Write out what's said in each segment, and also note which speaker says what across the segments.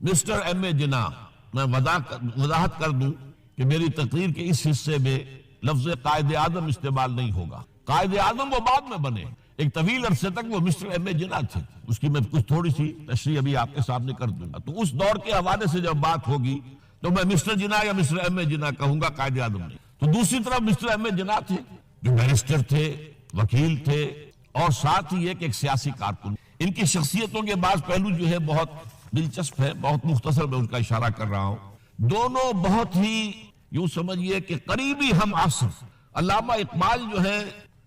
Speaker 1: Mister M A جناح، میں وضاحت کر دوں کہ میری تقریر کے اس حصے میں لفظ قائد اعظم استعمال نہیں ہوگا۔ قائد اعظم وہ بعد میں بنے، ایک طویل عرصے تک وہ مسٹر ایم اے جناح تھے، اس کی میں کچھ تھوڑی سی تشریح ابھی آپ کے سامنے کر دوں گا۔ تو اس دور کے حوالے سے جب بات ہوگی تو میں مسٹر جناح یا مسٹر ایم اے جناح کہوں گا، قائد اعظم نہیں۔ تو دوسری طرف مسٹر ایم اے جناح تھے جو بیرسٹر تھے، وکیل تھے، اور ساتھ ہی ایک سیاسی کارکن۔ ان کی شخصیتوں کے بعض پہلو جو ہے بہت دلچسپ ہے، بہت مختصر میں ان کا اشارہ کر رہا ہوں۔ دونوں بہت ہی یوں سمجھیے کہ قریبی ہم عصر۔ علامہ اقبال جو ہے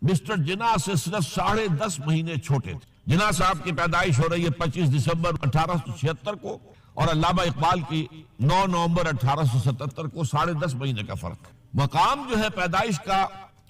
Speaker 1: مسٹر جناح سے صرف 10.5 مہینے چھوٹے تھے۔ جناح صاحب کی پیدائش ہو رہی ہے 25 دسمبر 1876 کو، اور علامہ اقبال کی 9 نومبر 1877 کو، 10.5 مہینے کا فرق۔ مقام جو ہے پیدائش کا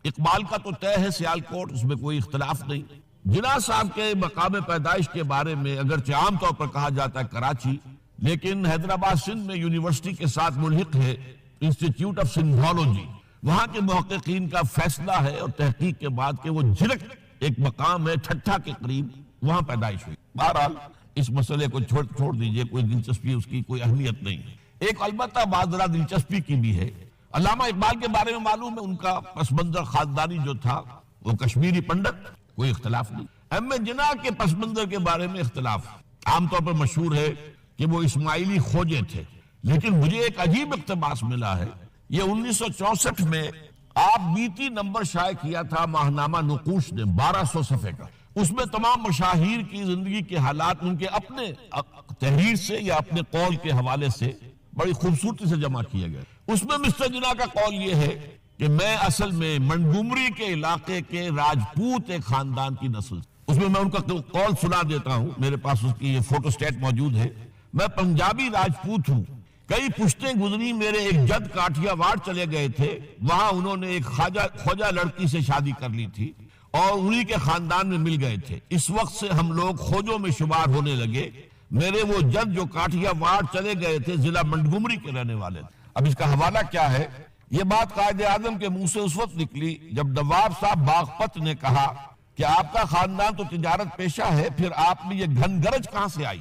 Speaker 1: اقبال کا تو طے ہے سیالکوٹ، اس میں کوئی اختلاف نہیں۔ جناح صاحب کے مقام پیدائش کے بارے میں اگرچہ عام طور پر کہا جاتا ہے کراچی، لیکن حیدرآباد سندھ میں یونیورسٹی کے ساتھ ملحق ہے انسٹیٹیوٹ آف سندھولوجی۔ وہاں کے محققین کا فیصلہ ہے اور تحقیق کے بعد کہ وہ جھرک ایک مقام ہے ٹھٹھا کے قریب، وہاں پیدائش ہوئی۔ بہرحال اس مسئلے کو چھوڑ دیجئے، کوئی دلچسپی اس کی کوئی اہمیت نہیں ہے۔ ایک البتہ بات ذرا دلچسپی کی بھی ہے، علامہ اقبال کے بارے میں معلوم ہے ان کا پس منظر خاندانی جو تھا وہ کشمیری پنڈت، کوئی اختلاف نہیں۔ ایم اے جناح کے پس منظر کے بارے میں اختلاف، عام طور پر مشہور ہے کہ وہ اسماعیلی کھوجے تھے، لیکن مجھے ایک عجیب اقتباس ملا ہے۔ یہ 1964 میں آپ بیتی نمبر شائع کیا تھا ماہنامہ نقوش نے، 1200 صفحے کا۔ اس میں تمام مشاہیر کی زندگی کے حالات ان کے اپنے تحریر سے یا اپنے قول کے حوالے سے بڑی خوبصورتی سے جمع کیا گیا۔ اس میں مسٹر جناح کا قول یہ ہے کہ میں اصل میں منگومری کے علاقے کے راجپوت ایک خاندان کی نسل، اس میں ان کا قول سنا دیتا ہوں، میرے پاس اس کی یہ فوٹو سٹیٹ موجود ہے۔ میں پنجابی راجپوت ہوں، کئی پشتیں گزری، میرے ایک جد کاٹھیا واڑ چلے گئے تھے، وہاں انہوں نے ایک خواجہ لڑکی سے شادی کر لی تھی اور انہی کے خاندان میں مل گئے تھے۔ اس وقت سے ہم لوگ کھوجوں میں شمار ہونے لگے۔ میرے وہ جد جو کاٹھیا واڑ چلے گئے تھے ضلع منگومری کے رہنے والے تھے۔ اب اس کا حوالہ کیا ہے؟ یہ بات قائد اعظم کے منہ سے اس وقت نکلی جب نواب صاحب باغپت نے کہا کہ آپ کا خاندان تو تجارت پیشہ ہے، پھر آپ میں یہ گھن گرج کہاں سے آئی؟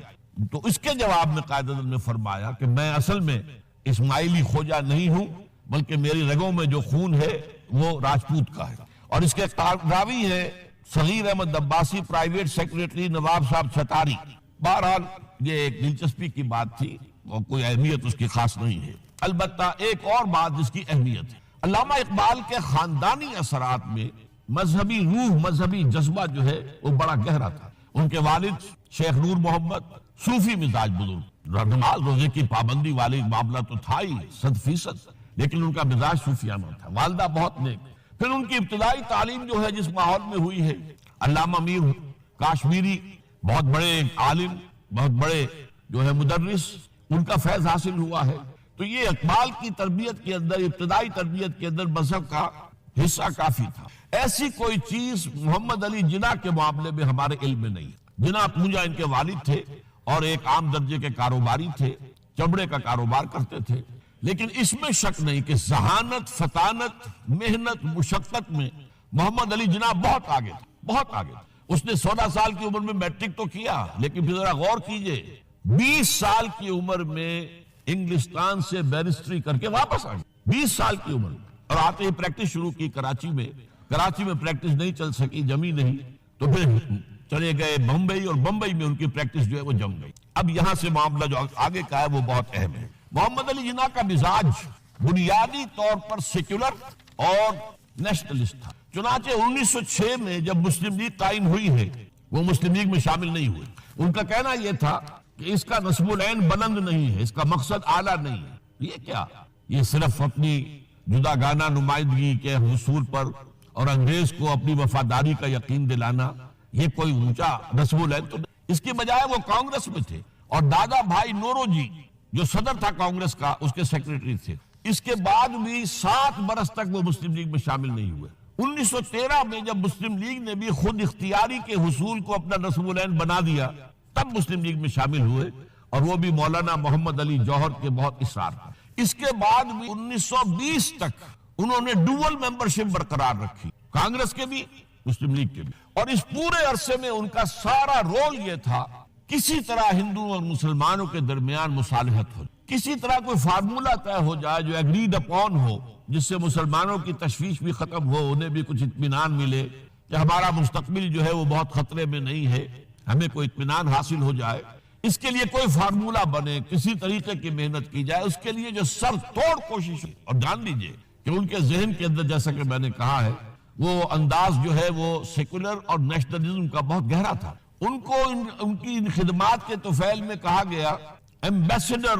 Speaker 1: تو اس کے جواب میں قائد اعظم نے فرمایا کہ میں اصل میں اسماعیلی کھوجا نہیں ہوں، بلکہ میری رگوں میں جو خون ہے وہ راجپوت کا ہے۔ اور اس کے راوی ہے صغیر احمد عباسی، پرائیویٹ سیکریٹری نواب صاحب چھتاری۔ بہرحال یہ ایک دلچسپی کی بات تھی اور کوئی اہمیت اس کی خاص نہیں ہے۔ البتہ ایک اور بات جس کی اہمیت ہے، علامہ اقبال کے خاندانی اثرات میں مذہبی روح، مذہبی جذبہ جو ہے وہ بڑا گہرا تھا۔ ان کے والد شیخ نور محمد صوفی مزاج بزرگ، نماز روزے کی پابندی والی معاملہ تو تھا ہی 100%، لیکن ان کا مزاج صوفیانہ تھا۔ والدہ بہت نیک۔ پھر ان کی ابتدائی تعلیم جو ہے جس ماحول میں ہوئی ہے، علامہ میر کاشمیری بہت بڑے عالم، بہت بڑے جو ہے مدرس، ان کا فیض حاصل ہوا ہے۔ تو یہ اقبال کی تربیت کے اندر، ابتدائی تربیت کے اندر مذہب کا حصہ کافی تھا۔ ایسی کوئی چیز محمد علی جناح کے معاملے میں ہمارے علم میں نہیں ہے۔ جناح پونجا ان کے والد تھے اور ایک عام درجے کے کاروباری تھے، چمڑے کا کاروبار کرتے تھے، لیکن اس میں شک نہیں کہ ذہانت، فطانت، محنت، مشقت میں محمد علی جناح بہت آگے تھے، بہت آگے تھے۔ اس نے 16 سال کی عمر میں میٹرک تو کیا، لیکن پھر ذرا غور کیجئے 20 سال کی عمر میں انگلستان سے بیرسٹری کر کے واپس آ گئے، 20 سال کی عمر میں، اور آتے ہی پریکٹس شروع کی کراچی میں پریکٹس نہیں چل سکی، جمی نہیں، تو پھر چلے گئے بمبئی، اور بمبئی میں ان کی پریکٹس جو ہے وہ جم گئی۔ اب یہاں سے معاملہ جو آگے کا ہے وہ بہت اہم ہے۔ محمد علی جناح کا مزاج بنیادی طور پر سیکولر اور نیشنلسٹ تھا، چنانچہ 1906 میں جب مسلم لیگ قائم ہوئی ہے وہ مسلم لیگ میں شامل نہیں ہوئے۔ ان کا کہنا یہ تھا کہ اس کا نصب العین بلند نہیں ہے، اس کا مقصد اعلیٰ نہیں ہے۔ یہ کیا؟ یہ صرف اپنی جداگانہ نمائندگی کے حصول پر اور انگریز کو اپنی وفاداری کا یقین دلانا، یہ کوئی اونچا نصب العین تو نہیں۔ اس کی بجائے وہ کانگریس میں تھے اور دادا بھائی نورو جی جو صدر تھا کانگریس کا، اس کے سیکریٹری تھے۔ اس کے بعد بھی 7 برس تک وہ مسلم لیگ میں شامل نہیں ہوئے۔ 1913 میں جب مسلم لیگ نے بھی خود اختیاری کے حصول کو اپنا نصب العین بنا دیا، تب مسلم لیگ میں شامل ہوئے، اور وہ بھی مولانا محمد علی جوہر کے بہت اصرار پر۔ اس کے بعد بھی 1920 تک انہوں نے ڈوول ممبرشپ برقرار رکھی، کانگریس کے بھی مسلم لیگ کے بھی، اور اس پورے عرصے میں ان کا سارا رول یہ تھا کسی طرح ہندوؤں اور مسلمانوں کے درمیان مصالحت ہو، کسی طرح کوئی فارمولہ طے ہو جائے جو ایگریڈ اپون ہو، جس سے مسلمانوں کی تشویش بھی ختم ہو، انہیں بھی کچھ اطمینان ملے کہ ہمارا مستقبل جو ہے وہ بہت خطرے میں نہیں ہے، ہمیں کوئی اطمینان حاصل ہو جائے، اس کے لیے کوئی فارمولہ بنے، کسی طریقے کی محنت کی جائے، اس کے لیے جو سر توڑ کوشش ہو۔ اور جان لیجئے کہ ان کے ذہن کے اندر جیسا کہ میں نے کہا ہے وہ انداز جو ہے وہ سیکولر اور نیشنلزم کا بہت گہرا تھا۔ ان کو ان کی ان خدمات کے طفیل میں کہا گیا ایمبیسڈر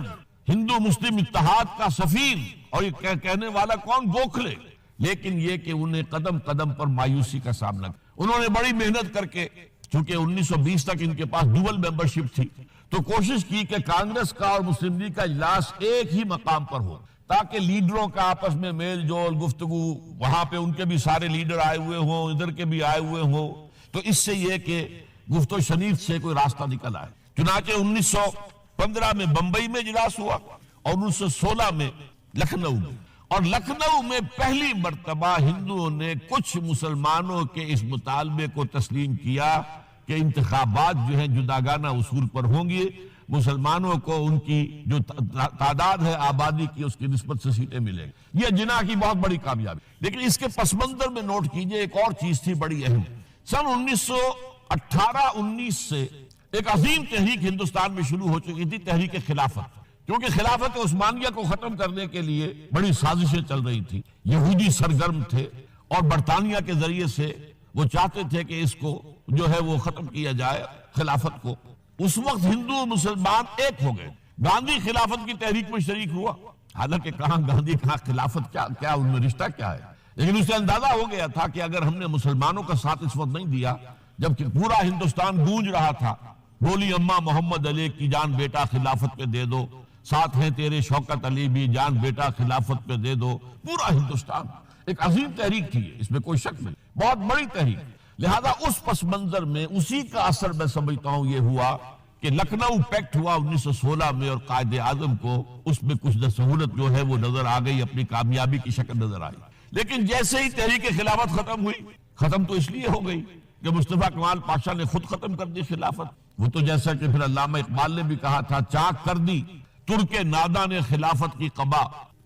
Speaker 1: ہندو مسلم اتحاد کا سفیر، اور یہ کہنے والا کون؟ گوکھلے۔ لیکن یہ کہ انہیں قدم قدم پر مایوسی کا سامنا کیا۔ انہوں نے بڑی محنت کر کے، چونکہ 1920 تک ان کے پاس ڈوبل ممبرشپ تھی، تو کوشش کی کہ کانگریس کا اور مسلم لیگ کا اجلاس ایک ہی مقام پر ہو، تاکہ لیڈروں کا آپس میں میل جول، گفتگو، وہاں پہ ان کے بھی سارے لیڈر آئے ہوئے ہوں، ادھر کے بھی آئے ہوئے ہوں، تو اس سے یہ کہ گفت و شنید سے کوئی راستہ نکل آئے۔ چنانچہ 1915 میں بمبئی میں اجلاس ہوا اور 1916 میں لکھنؤ میں، اور لکھنؤ میں پہلی مرتبہ ہندوؤں نے کچھ مسلمانوں کے اس مطالبے کو تسلیم کیا کہ انتخابات جو ہیں جداگانہ اصول پر ہوں گے، مسلمانوں کو ان کی جو تعداد ہے آبادی کی اس کی نسبت سے سیٹیں ملیں گی۔ یہ جناح کی بہت بڑی کامیابی۔ لیکن اس کے پس منظر میں نوٹ کیجئے ایک اور چیز تھی بڑی اہم۔ سن 1918-19 سے ایک عظیم تحریک ہندوستان میں شروع ہو چکی تھی، تحریک خلافت، کیونکہ خلافت عثمانیہ کو ختم کرنے کے لیے بڑی سازشیں چل رہی تھی، یہودی سرگرم تھے اور برطانیہ کے ذریعے سے وہ چاہتے تھے کہ اس کو جو ہے وہ ختم کیا جائے، خلافت کو۔ اس وقت ہندو مسلمان ایک ہو گئے۔ گاندھی خلافت کی تحریک میں شریک ہوا، حالانکہ کہاں گاندھی کہاں خلافت، کیا ان میں رشتہ کیا ہے، لیکن اسے اندازہ ہو گیا تھا کہ اگر ہم نے مسلمانوں کا ساتھ اس وقت نہیں دیا، جبکہ پورا ہندوستان گونج رہا تھا، بولی اماں محمد علی کی جان بیٹا خلافت پہ دے دو، ساتھ ہیں تیرے شوکت علی بھی جان بیٹا خلافت پہ دے دو، پورا ہندوستان ایک عظیم تحریک تھی، اس میں کوئی شک نہیں، بہت بڑی تحریک۔ لہذا اس پس منظر میں اسی کا اثر میں سمجھتا ہوں یہ ہوا کہ لکھنؤ پیکٹ ہوا 1916 میں، اور قائد اعظم کو اس میں کچھ سہولت جو ہے وہ نظر آ گئی، اپنی کامیابی کی شکل نظر آئی۔ لیکن جیسے ہی تحریک خلافت ختم ہوئی، ختم تو اس لیے ہو گئی کہ مصطفیٰ کمال پاشا نے خود ختم کر دی خلافت۔ وہ تو جیسا کہ پھر علامہ اقبال نے بھی کہا تھا، چاک کر دی ترک ناداں نے خلافت کی قبا،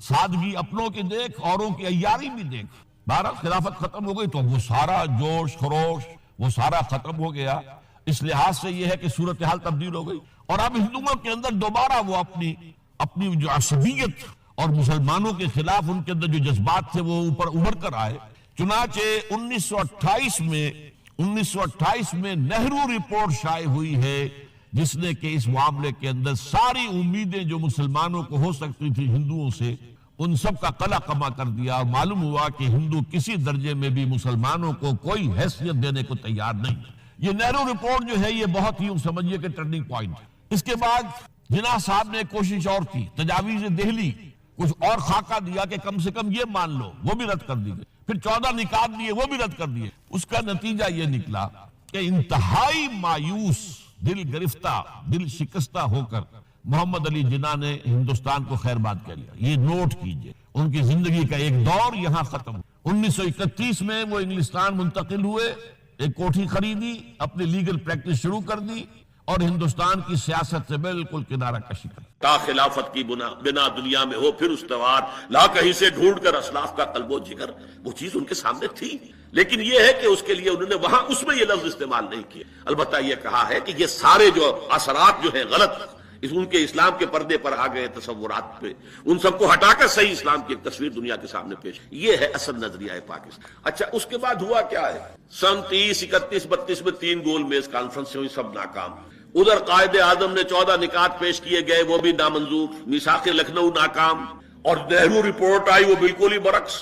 Speaker 1: سادگی اپنوں کی دیکھ اوروں کی عیاری بھی دیکھ۔ بہرحال خلافت ختم ہو گئی تو وہ سارا جوش خروش وہ سارا ختم ہو گیا۔ اس لحاظ سے یہ ہے کہ صورتحال تبدیل ہو گئی، اور اب ہندوؤں کے اندر دوبارہ وہ اپنی جو عصبیت اور مسلمانوں کے خلاف ان کے اندر جو جذبات تھے وہ اوپر ابھر کر آئے۔ چنانچہ 1928 میں نہرو رپورٹ شائع ہوئی ہے، جس نے کہ اس معاملے کے اندر ساری امیدیں جو مسلمانوں کو ہو سکتی تھی ہندوؤں سے، ان سب کا قلع قمع کر دیا، اور معلوم ہوا کہ ہندو کسی درجے میں بھی مسلمانوں کو کوئی حیثیت دینے کو تیار نہیں۔ یہ نہرو رپورٹ جو ہے یہ بہت ہی سمجھیے کہ ٹرننگ پوائنٹ۔ اس کے بعد جناح صاحب نے کوشش اور کی، تجاویز دہلی کچھ اور خاکہ دیا کہ کم سے کم یہ مان لو، وہ بھی رد کر دی گئی۔ پھر 14 نکات دیے، وہ بھی رد کر دیے۔ اس کا نتیجہ یہ نکلا کہ انتہائی مایوس، دل گرفتہ، دل شکستہ ہو کر محمد علی جناح نے ہندوستان کو خیر باد کہہ لیا۔ یہ نوٹ کیجئے، ان کی زندگی کا ایک دور یہاں ختم۔ 1931 میں وہ انگلستان منتقل ہوئے، ایک کوٹھی خریدی، اپنی لیگل پریکٹس شروع کر دی، اور ہندوستان کی سیاست سے بالکل کنارہ کشی کر۔
Speaker 2: تا خلافت کی بنا دنیا میں ہو پھر استوار، لا کہیں سے ڈھونڈ کر اسلاف کا قلب و جگر، وہ چیز ان کے سامنے تھی، لیکن یہ ہے کہ اس کے لیے انہوں نے وہاں اس میں یہ لفظ استعمال نہیں کیا۔ البتہ یہ کہا ہے کہ یہ سارے جو اثرات جو ہیں غلط ان کے اسلام کے پردے پر آ گئے تصورات پہ، ان سب کو ہٹا کر صحیح اسلام کی ایک تصویر دنیا کے سامنے پیش، یہ ہے اصل نظریہ پاکستان۔ اچھا، اس کے بعد ہوا کیا ہے؟ سن 30، 31، 32 میں 3 گول میز کانفرنس ہوئی، سب ناکام۔ ادھر قائد اعظم نے 14 نکات پیش کیے گئے، وہ بھی نامنظور۔ میثاق لکھنؤ ناکام، اور نہرو رپورٹ آئی، وہ بالکل ہی برعکس،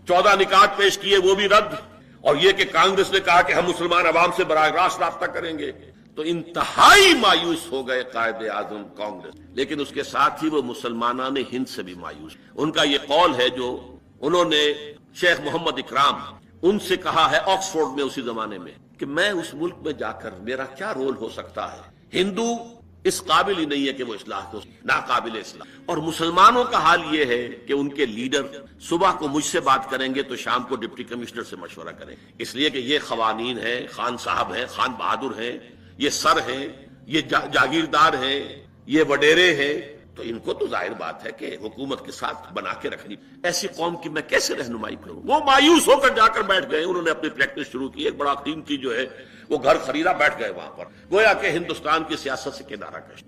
Speaker 2: 14 نکات پیش کیے، وہ بھی رد۔ اور یہ کہ کانگریس نے کہا کہ ہم مسلمان عوام سے براہ راست رابطہ کریں گے، تو انتہائی مایوس ہو گئے قائد اعظم کانگریس۔ لیکن اس کے ساتھ ہی وہ مسلمانان ہند سے بھی مایوس۔ ان کا یہ قول ہے جو انہوں نے شیخ محمد اکرام ان سے کہا ہے آکسفورڈ میں اسی زمانے میں، کہ میں اس ملک میں جا کر میرا کیا رول ہو سکتا ہے؟ ہندو اس قابل ہی نہیں ہے کہ وہ اصلاح کو، ناقابل اصلاح۔ اور مسلمانوں کا حال یہ ہے کہ ان کے لیڈر صبح کو مجھ سے بات کریں گے تو شام کو ڈپٹی کمشنر سے مشورہ کریں، اس لیے کہ یہ قوانین ہیں، خان صاحب ہیں، خان بہادر ہیں، یہ سر ہیں، یہ جاگیردار ہیں، یہ وڈیرے ہیں، تو ان کو تو ظاہر بات ہے کہ حکومت کے ساتھ بنا کے رکھنی. ایسی قوم کی میں کیسے رہنمائی کروں؟ وہ مایوس ہو کر جا کر بیٹھ گئے، انہوں نے اپنی پریکٹس شروع کی. ایک بڑا قیمتی جو ہے وہ گھر خریدا، بیٹھ گئے وہاں پر، گویا کہ ہندوستان کی سیاست سے کنارہ کش.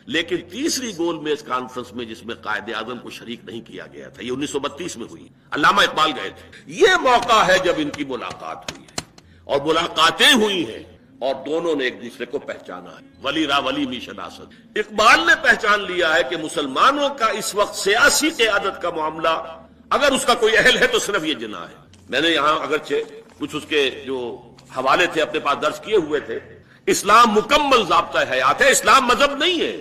Speaker 2: لیکن تیسری گول میز کانفرنس میں جس میں قائد اعظم کو شریک نہیں کیا گیا تھا، یہ 1932 میں ہوئی، علامہ اقبال گئے تھے. یہ موقع ہے جب ان کی ملاقات ہوئی ہے اور ملاقاتیں ہوئی ہیں اور دونوں نے ایک دوسرے کو پہچانا ہے. ولی را ولی می شناسد. اقبال نے پہچان لیا ہے کہ مسلمانوں کا اس وقت سیاسی قیادت کا معاملہ اگر اس کا کوئی اہل ہے تو صرف یہ جناح ہے. میں نے یہاں اگرچہ کچھ اس کے جو حوالے تھے اپنے پاس درج کیے ہوئے تھے. اسلام مکمل ضابطہ حیات ہے، اسلام مذہب نہیں ہے.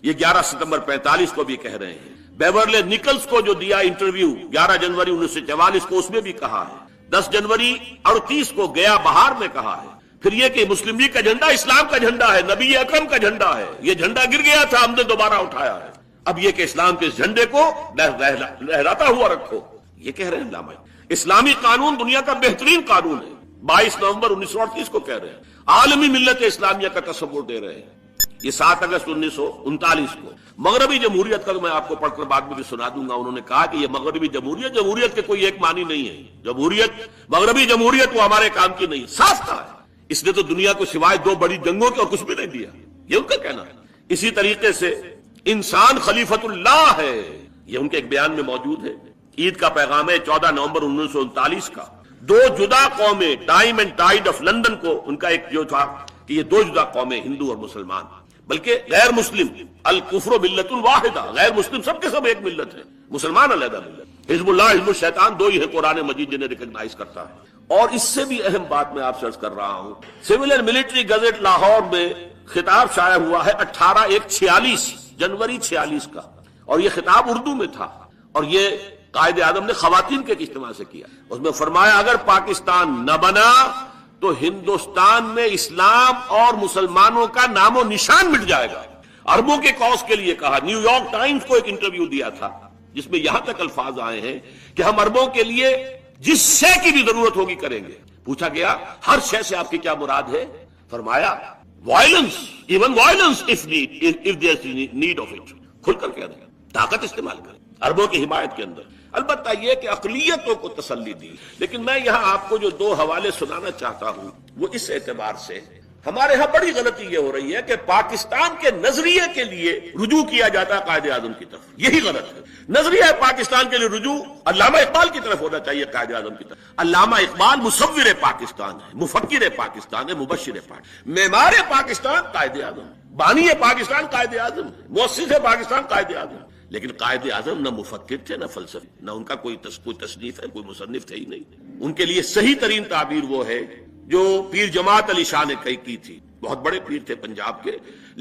Speaker 2: یہ 11 ستمبر 45 کو بھی کہہ رہے ہیں. بیورلے نکلز کو جو دیا انٹرویو 11 جنوری 1944 کو، اس میں بھی کہا ہے. 10 جنوری 38 کو گیا بہار میں کہا ہے. پھر یہ کہ مسلم لیگ کا جھنڈا اسلام کا جھنڈا ہے، نبی اکرم کا جھنڈا ہے. یہ جھنڈا گر گیا تھا، ہم نے دوبارہ اٹھایا ہے. اب یہ کہ اسلام کے اس جھنڈے کو لہراتا ہوا رکھو، یہ کہہ رہے ہیں علامہ. اسلامی قانون دنیا کا بہترین قانون ہے، 22 نومبر 1938 کو کہہ رہے ہیں. عالمی ملت اسلامیہ کا تصور دے رہے ہیں. یہ 7 اگست 1939 کو مغربی جمہوریت کا میں آپ کو پڑھ کر بعد میں بھی سنا دوں گا. انہوں نے کہا کہ یہ مغربی جمہوریت کے کوئی ایک معنی نہیں ہے. جمہوریت، مغربی جمہوریت وہ ہمارے کام کی نہیں. صاف کہا ہے. اس نے تو دنیا کو سوائے 2 بڑی جنگوں کے اور کچھ بھی نہیں دیا، یہ ان کا کہنا ہے. اسی طریقے سے انسان خلیفۃ اللہ ہے، یہ ان کے ایک بیان میں موجود ہے. عید کا پیغام ہے 14 نومبر 1939 کا. 2 جدا قومیں، time and tied of London کو ان کا ایک جو تھا کہ یہ 2 جدا قومیں، ہندو اور مسلمان، بلکہ غیر مسلم. الکفر ملت واحدہ، غیر مسلم سب کے سب ایک ملت ہے، مسلمان علیحدہ ملت. حزب اللہ حزب الشیطان 2 ہی ہیں قرآن مجید جنہیں ریکگنائز کرتا ہے. اور اس سے بھی اہم بات میں آپ سے عرض کر رہا ہوں، civil and military gazette Lahore میں خطاب شائع ہوا ہے 18/1/46 جنوری 46 کا، اور یہ خطاب اردو میں تھا. اور یہ قائد اعظم نے خواتین کے اجتماع سے کیا. اس میں فرمایا اگر پاکستان نہ بنا تو ہندوستان میں اسلام اور مسلمانوں کا نام و نشان مٹ جائے گا. عربوں کے کاز کے لیے کہا. نیو یارک ٹائمز کو ایک انٹرویو دیا تھا جس میں یہاں تک الفاظ آئے ہیں کہ ہم عربوں کے لیے جس شے کی بھی ضرورت ہوگی کریں گے. پوچھا گیا ہر شے سے آپ کی کیا مراد ہے؟ فرمایا violence, even violence if there is need of it. کھل کر کہہ دیں، طاقت استعمال کریں عربوں کی حمایت کے اندر. البتہ یہ کہ اقلیتوں کو تسلی دی. لیکن میں یہاں آپ کو جو 2 حوالے سنانا چاہتا ہوں وہ اس اعتبار سے ہمارے ہاں بڑی غلطی یہ ہو رہی ہے کہ پاکستان کے نظریے کے لیے رجوع کیا جاتا ہے قائد اعظم کی طرف. یہی غلط ہے. نظریہ پاکستان کے لیے رجوع علامہ اقبال کی طرف ہونا چاہیے، قائد اعظم کی طرف. علامہ اقبال مصور پاکستان ہے، مفکر پاکستان ہے، مبشر پاکستان، معمار پاکستان قائد اعظم، بانی پاکستان قائد اعظم، مؤسس پاکستان قائد اعظم. لیکن قائد اعظم نہ مفکر تھے نہ فلسفی، نہ ان کا کوئی تصنیف ہے، کوئی مصنف تھے ہی نہیں. ان کے لیے صحیح ترین تعبیر وہ ہے جو پیر جماعت علی شاہ نے کی تھی. بہت بڑے پیر تھے پنجاب کے،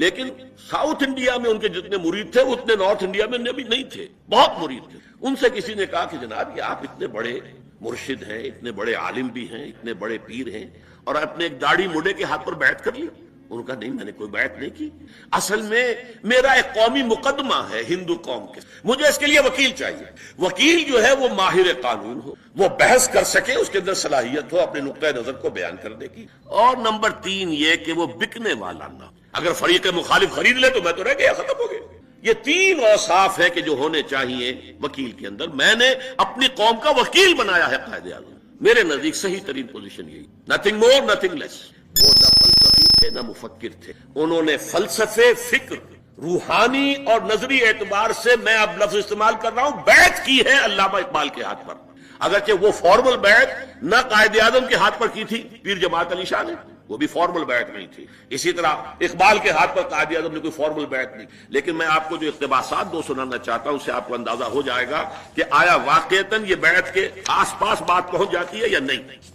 Speaker 2: لیکن ساؤتھ انڈیا میں ان کے جتنے مرید تھے اتنے نارتھ انڈیا میں بھی نہیں تھے، بہت مرید تھے. ان سے کسی نے کہا کہ جناب یہ آپ اتنے بڑے مرشد ہیں، اتنے بڑے عالم بھی ہیں، اتنے بڑے پیر ہیں، اور اپنے ایک داڑھی مڈے کے ہاتھ پر بیعت کر لی. ان کا نہیں، میں نے کوئی بیعت نہیں کی. اصل میں میرا ایک قومی مقدمہ ہے ہندو قوم کے، مجھے اس کے لیے وکیل چاہیے. وکیل جو ہے وہ ماہر قانون ہو، وہ بحث کر سکے، اس کے اندر صلاحیت ہو اپنے نقطۂ نظر کو بیان کرنے کی. اور نمبر 3 یہ کہ وہ بکنے والا نہ. اگر فریق مخالف خرید لے تو میں تو رہ گیا، ختم ہو گیا. یہ 3 اوصاف ہے کہ جو ہونے چاہیے وکیل کے اندر. میں نے اپنی قوم کا وکیل بنایا ہے قائد اعظم. میرے نزدیک صحیح ترین پوزیشن یہی، نتھنگ مور نتھنگ لیس. وہ نہ فلسفی تھے نہ مفکر تھے. انہوں نے فلسفے، فکر، روحانی اور نظری اعتبار سے، میں اب لفظ استعمال کر رہا ہوں، بیعت کی ہے علامہ اقبال کے ہاتھ پر. اگرچہ وہ فارمل بیعت نہ قائد اعظم کے ہاتھ پر کی تھی پیر جماعت علی شاہ نے، وہ بھی فارمل بیعت نہیں تھی. اسی طرح اقبال کے ہاتھ پر قائد اعظم نے کوئی فارمل بیعت نہیں. لیکن میں آپ کو جو اقتباسات 2 سنانا چاہتا ہوں، اس سے آپ کو اندازہ ہو جائے گا کہ آیا واقعتاً یہ بیعت کے آس پاس بات پہنچ جاتی ہے یا نہیں.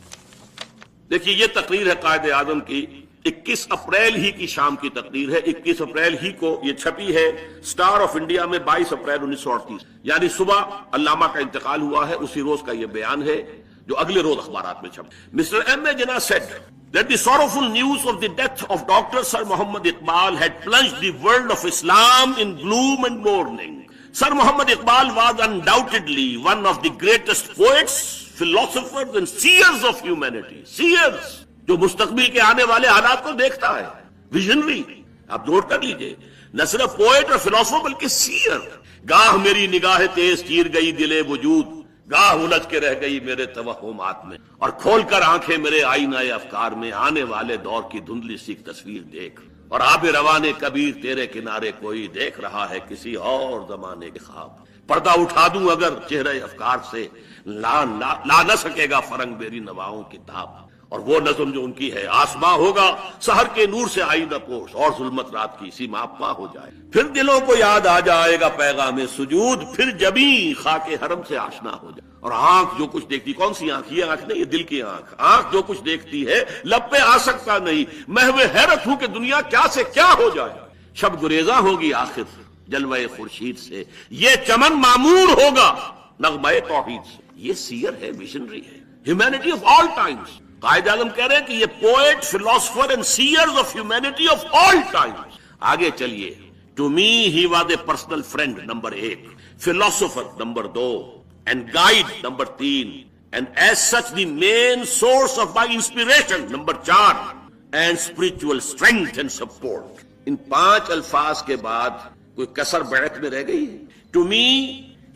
Speaker 2: دیکھیے یہ تقریر ہے قائد اعظم کی، 21 اپریل ہی کی شام کی تقریر ہے. 21 اپریل ہی کو یہ چھپی ہے سٹار آف انڈیا میں 22 اپریل 1938، یعنی صبح علامہ کا انتقال ہوا ہے اسی روز کا یہ بیان ہے جو اگلے روز اخبارات میں چھپا. Mister M A Jinnah said that the sorrowful news of the death of Dr. Sir Muhammad Iqbal had plunged the world of Islam in gloom and mourning. Sir Muhammad Iqbal was undoubtedly one of the greatest poets, philosophers and seers of humanity. Seers, جو مستقبل کے آنے والے حالات کو دیکھتا ہے. Visionary. آپ نوٹ کر لیجئے، نہ صرف پوئٹ اور فلاسفر بلکہ سیئر. گاہ میری نگاہ تیز چیر گئی دل وجود، گاہ الجھ کے رہ گئی میرے توہمات میں، اور کھول کر آنکھیں میرے آئینہ افکار میں آنے والے دور کی دھندلی سی تصویر دیکھ، اور آب روانے کبیر تیرے کنارے کوئی دیکھ رہا ہے کسی اور زمانے کے خواب. پردہ اٹھا دوں اگر چہرے افکار سے، لا نہ سکے گا فرنگ میری نواؤں کی تاب. اور وہ نظم جو ان کی ہے، آسماں ہوگا سحر کے نور سے آئینہ پوش، اور ظلمت رات کی سیما پا ہو جائے. پھر دلوں کو یاد آ جائے گا پیغام سجود، پھر جبیں خاک حرم سے آشنا ہو جائے. اور آنکھ جو کچھ دیکھتی، کون سی آنکھ؟ یہ آنکھ نہیں، یہ دل کی آنکھ. آنکھ جو کچھ دیکھتی ہے لب پہ آ سکتا نہیں، محو حیرت ہوں کہ دنیا کیا سے کیا ہو جائے. شب گریزاں ہوگی آخر جلوہ خورشید سے، یہ چمن معمور ہوگا نغمہ توحید سے. یہ سیر ہے، مشنری ہے، humanity of all Times. Quaid Azam کہہ رہے ہیں کہ یہ poet, philosopher and seers of humanity of all times. آگے چلیے. To me he was a personal friend number 1، philosopher number 2، and guide number 3، and as such the main source of my inspiration number 4، and spiritual strength and support. ان 5 الفاظ کے بعد کوئی کسر بیعت میں رہ گئی ہے؟ To me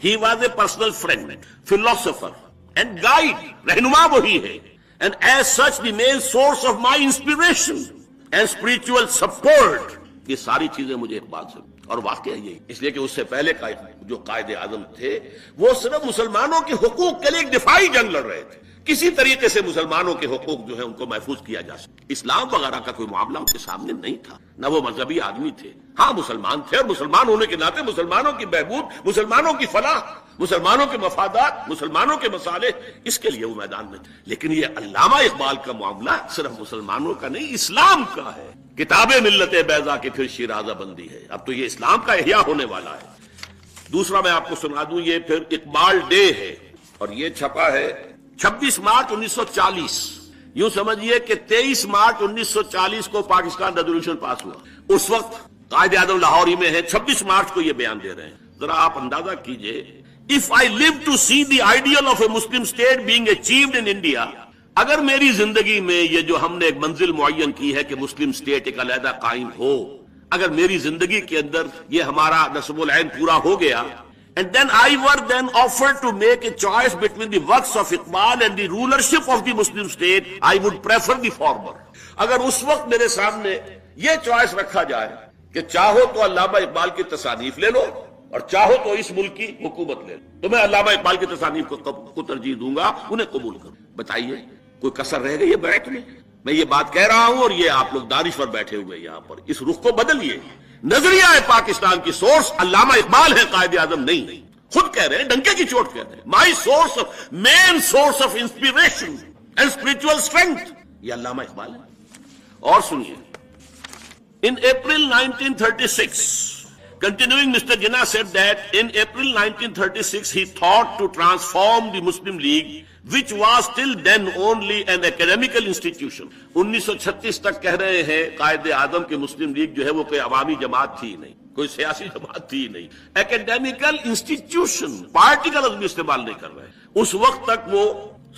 Speaker 2: he was a personal friend, philosopher and guide, رہنما وہی ہے، and as such the main source of my inspiration and spiritual support. یہ ساری چیزیں مجھے اقبال سے، اور واقعہ یہی اس لیے کہ اس سے پہلے جو قائد اعظم تھے وہ صرف مسلمانوں کے حقوق کے لیے ایک دفاعی جنگ لڑ رہے تھے. کسی طریقے سے مسلمانوں کے حقوق جو ہے ان کو محفوظ کیا جا سکے. اسلام وغیرہ کا کوئی معاملہ ان کے سامنے نہیں تھا، نہ وہ مذہبی آدمی تھے. ہاں مسلمان تھے، اور مسلمان ہونے کے ناطے مسلمانوں کی بہبود، مسلمانوں کی فلاح، مسلمانوں کے مفادات، مسلمانوں کے مصالح، اس کے لیے وہ میدان میں تھے. لیکن یہ علامہ اقبال کا معاملہ صرف مسلمانوں کا نہیں، اسلام کا ہے. کتاب ملت بیضا کی پھر شیرازہ بندی ہے. اب تو یہ اسلام کا احیاء ہونے والا ہے. دوسرا میں آپ کو سنا دوں، یہ پھر اقبال ڈے ہے، اور یہ چھپا ہے 26 مارچ 1940. یوں سمجھیے کہ 23 مارچ 1940 کو پاکستان ریزولوشن پاس ہوا. اس وقت قائد اعظم لاہور ہی میں ہے، 26 مارچ کو یہ بیان دے رہے ہیں. ذرا آپ اندازہ کیجئے، if I live to see the ideal of a Muslim state being achieved in India، اگر میری زندگی میں یہ جو ہم نے ایک منزل معین کی ہے کہ مسلم سٹیٹ ایک علیحدہ قائم ہو، اگر میری زندگی کے اندر یہ ہمارا نصب العین پورا ہو گیا، and then I were then offered to make a choice between the works of Iqbal and the rulership of the Muslim state, I would prefer the former. اگر اس وقت میرے سامنے یہ چوائس رکھا جائے کہ چاہو تو علامہ اقبال کی تصانیف لے لو اور چاہو تو اس ملک کی حکومت لے لو، تو میں علامہ اقبال کی تصانیف کو ترجیح دوں گا، انہیں قبول کروں. بتائیے کوئی کسر رہ گئی ہے بیعت میں؟ میں یہ بات کہہ رہا ہوں، اور یہ آپ لوگ دانشور بیٹھے ہوئے یہاں پر، اس رخ کو بدلیے. نظریہ پاکستان کی سورس علامہ اقبال ہے، قائد اعظم نہیں. خود کہہ رہے ہیں، ڈنکے کی چوٹ کہہ رہے ہیں، my source of main source of inspiration and spiritual strength, یہ علامہ اقبال ہے. اور سنیے، in April 1936, continuing, Mr. Jinnah said that in April 1936 he thought to transform the Muslim League, which was till then only an academical institution. 1936 تک کہہ رہے ہیں قائد اعظم کہ مسلم league جو ہے وہ کوئی عوامی جماعت تھی نہیں، کوئی سیاسی جماعت تھی نہیں، اکیڈیمیکل انسٹیٹیوشن، پارٹی کا لفظ بھی استعمال نہیں کر رہے. اس وقت تک وہ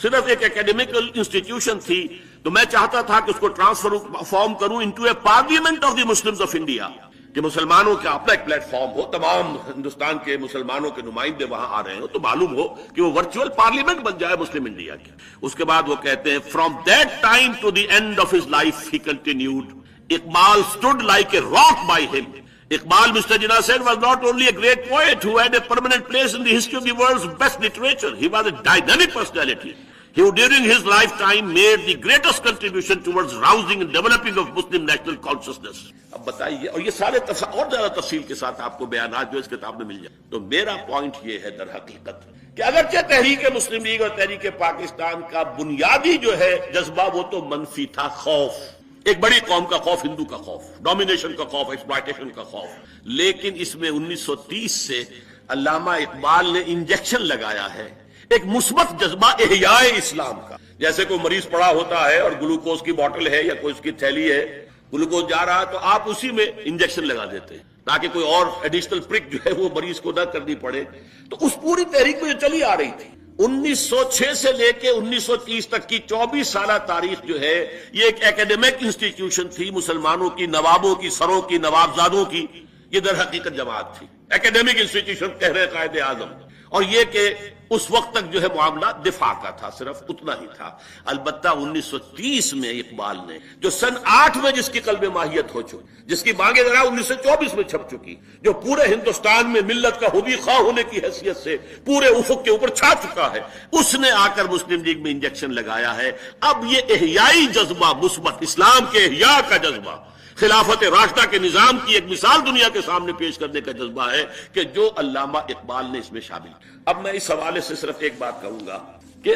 Speaker 2: صرف ایک اکیڈیمیکل انسٹیٹیوشن تھی. تو میں چاہتا تھا کہ اس کو ٹرانسفارم کروں into a parliament of the Muslims of India, کہ مسلمانوں کا اپنا ایک پلیٹ فارم ہو، تمام ہندوستان کے مسلمانوں کے نمائندے وہاں آ رہے ہو تو معلوم ہو کہ وہ ورچوئل پارلیمنٹ بن جائے مسلم انڈیا کی. اس کے بعد وہ کہتے ہیں from that time to the end of his life he continued, Iqbal stood like a rock by him. Iqbal, Mr. Jinnah said, was not only a great poet who had a permanent place in the history of the world's best literature, he was a dynamic personality. He who during his lifetime made the greatest contribution towards rousing and developing of Muslim national consciousness. اب بتائیے، اور یہ سارے اور زیادہ تفصیل کے ساتھ آپ کو بیانات جو اس کتاب میں مل جائے. تو میرا پوائنٹ یہ ہے در حقیقت کہ اگرچہ تحریک مسلم لیگ اور تحریک پاکستان کا بنیادی جو ہے جذبہ وہ تو منفی تھا، خوف، ایک بڑی قوم کا خوف، ہندو کا خوف، ڈومینیشن کا خوف، ایکسپلائٹیشن کا خوف. لیکن اس میں 1930 سے علامہ اقبال نے انجیکشن لگایا ہے ایک مثبت جذبہ احیاء اسلام کا. جیسے کوئی مریض پڑا ہوتا ہے اور گلوکوز کی بوٹل ہے یا کوئی اس کی تھیلی ہے، گلوکوز جا رہا ہے تو آپ اسی میں انجیکشن لگا دیتے ہیں تاکہ کوئی اور ایڈیشنل پرک جو ہے وہ مریض کو نہ کرنی پڑے. تو اس پوری تحریک میں جو چلی آ رہی تھی 1906 سے لے کے 1930 تک کی 24 سالہ تاریخ جو ہے یہ ایک ایکیڈیمک انسٹیٹیوشن تھی، مسلمانوں کی، نوابوں کی، سروں کی، نوابزادوں کی، یہ در حقیقت جماعت تھی، ایکیڈیمک انسٹیٹیوشن کہہ رہے قائد اعظم، اور یہ کہ اس وقت تک جو ہے معاملہ دفاع کا تھا، صرف اتنا ہی تھا۔ البتہ 1930 میں اقبال نے جو سن 8 میں جس کی قلب ماہیت ہو چکی، جس کی بانگ درا 1924 میں چھپ چکی، جو پورے ہندوستان میں ملت کا حبی خواہ ہونے کی حیثیت سے پورے افق کے اوپر چھا چکا ہے، اس نے آ کر مسلم لیگ میں انجیکشن لگایا ہے۔ اب یہ احیائی جذبہ، مثبت اسلام کے احیاء کا جذبہ، خلافت راشدہ کے نظام کی ایک مثال دنیا کے سامنے پیش کرنے کا جذبہ ہے کہ جو علامہ اقبال نے اس میں شامل کیا۔ اب میں اس حوالے سے صرف ایک بات کہوں گا کہ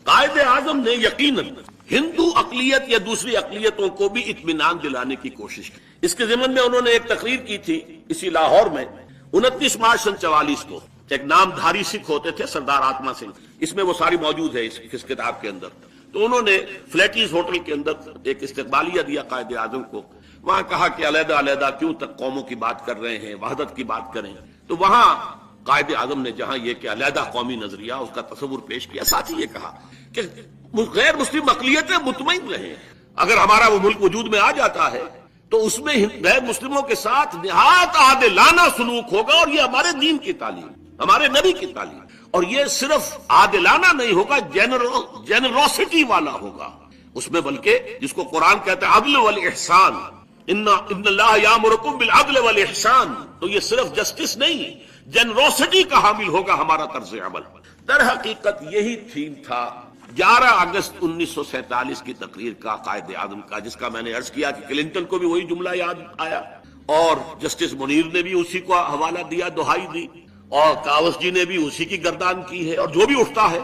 Speaker 2: قائد اعظم نے یقیناً ہندو اقلیت یا دوسری اقلیتوں کو بھی اطمینان دلانے کی کوشش کی۔ اس کے ضمن میں انہوں نے ایک تقریر کی تھی اسی لاہور میں 29 مارچ سن 44 کو۔ ایک نام دھاری سکھ ہوتے تھے سردار آتما سنگھ، اس میں وہ ساری موجود ہے اس کتاب کے اندر۔ تو انہوں نے فلیٹیز ہوٹل کے اندر ایک استقبالیہ دیا قائد اعظم کو، وہاں کہا کہ علیحدہ علیحدہ کیوں تک قوموں کی بات کر رہے ہیں، وحدت کی بات کریں۔ تو وہاں قائد اعظم نے جہاں یہ کہ علیحدہ قومی نظریہ اس کا تصور پیش کیا، ساتھ ہی یہ کہا کہ غیر مسلم اقلیتیں مطمئن رہیں، اگر ہمارا وہ ملک وجود میں آ جاتا ہے تو اس میں غیر مسلموں کے ساتھ نہایت عادلانہ سلوک ہوگا، اور یہ ہمارے دین کی تعلیم، ہمارے نبی کی تعلیم، اور یہ صرف عادلانہ نہیں ہوگا، جنروسٹی والا ہوگا اس میں، بلکہ جس کو قرآن کہتا ہے عدل والاحسان، ان اللہ یامرکم بالعدل والاحسان، تو یہ صرف جسٹس نہیں، جنروسٹی کا حامل ہوگا ہمارا طرز عمل۔ در حقیقت یہی تھیم تھا 11 اگست 1947 کی تقریر کا قائد اعظم کا، جس کا میں نے عرض کیا کہ کلنٹن کو بھی وہی جملہ یاد آیا، اور جسٹس منیر نے بھی اسی کو حوالہ دیا، دہائی دی، اور کاوس جی نے بھی اسی کی گردان کی ہے، اور جو بھی اٹھتا ہے،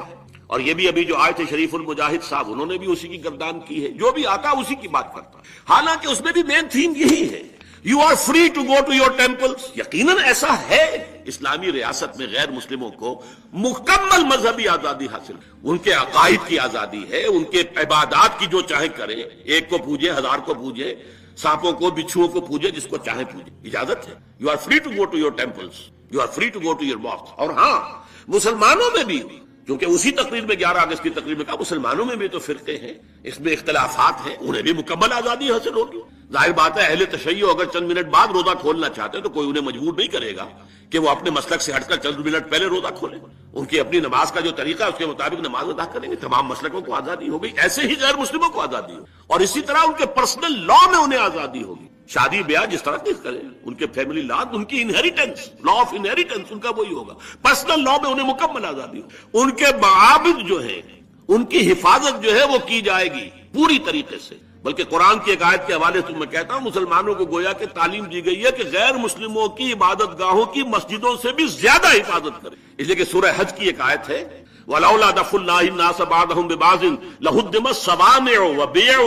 Speaker 2: اور یہ بھی ابھی جو آئے تھے شریف المجاہد صاحب، انہوں نے بھی اسی کی گردان کی ہے، جو بھی آتا اسی کی بات کرتا، حالانکہ اس میں بھی مین تھیم یہی ہے، you are free to go to your temples. یقیناً ایسا ہے، اسلامی ریاست میں غیر مسلموں کو مکمل مذہبی آزادی حاصل، ان کے عقائد کی آزادی ہے، ان کے عبادات کی جو چاہے کریں، ایک کو پوجے، 1000 کو پوجے، سانپوں کو، بچھوؤں کو پوجے، جس کو چاہے پوجے، اجازت ہے۔ You are free to go to your temples, you are free to go to your mosque. اور ہاں، مسلمانوں میں بھی، کیونکہ اسی تقریر میں 11 اگست کی تقریر میں کہا مسلمانوں میں بھی تو فرقے ہیں، اس میں اختلافات ہیں، انہیں بھی مکمل آزادی حاصل ہوگی۔ ظاہر بات ہے اہل تشیع اگر چند منٹ بعد روزہ کھولنا چاہتے ہیں تو کوئی انہیں مجبور نہیں کرے گا کہ وہ اپنے مسلک سے ہٹ کر چند منٹ پہلے روزہ کھولیں، ان کی اپنی نماز کا جو طریقہ ہے اس کے مطابق نماز ادا کریں گے، تمام مسلکوں کو آزادی ہو گئی، ایسے ہی غیر مسلموں کو آزادی ہو، اور اسی طرح ان کے پرسنل لا میں انہیں آزادی ہوگی، شادی بیاہ جس طرح کی کریں، ان کے فیملی لا، ان کی انہیریٹنس، لا آف انہیریٹنس ان کا وہی ہوگا، پرسنل لا میں انہیں مکمل آزادی ہو، ان کے معابد جو ہے ان کی حفاظت جو ہے وہ کی جائے گی پوری طریقے سے۔ بلکہ قرآن کی ایک آیت کے حوالے سے میں کہتا ہوں، مسلمانوں کو گویا کہ تعلیم دی گئی ہے کہ غیر مسلموں کی عبادت گاہوں کی مسجدوں سے بھی زیادہ حفاظت کریں، اس لیے کہ سورہ حج کی ایک آیت ہے وَلَوْلَا دَفْعُ اللَّهِ النَّاسَ بَعْضَهُم بِبَعْضٍ لَهُدِّمَتْ صَوَامِعُ وَبِيَعٌ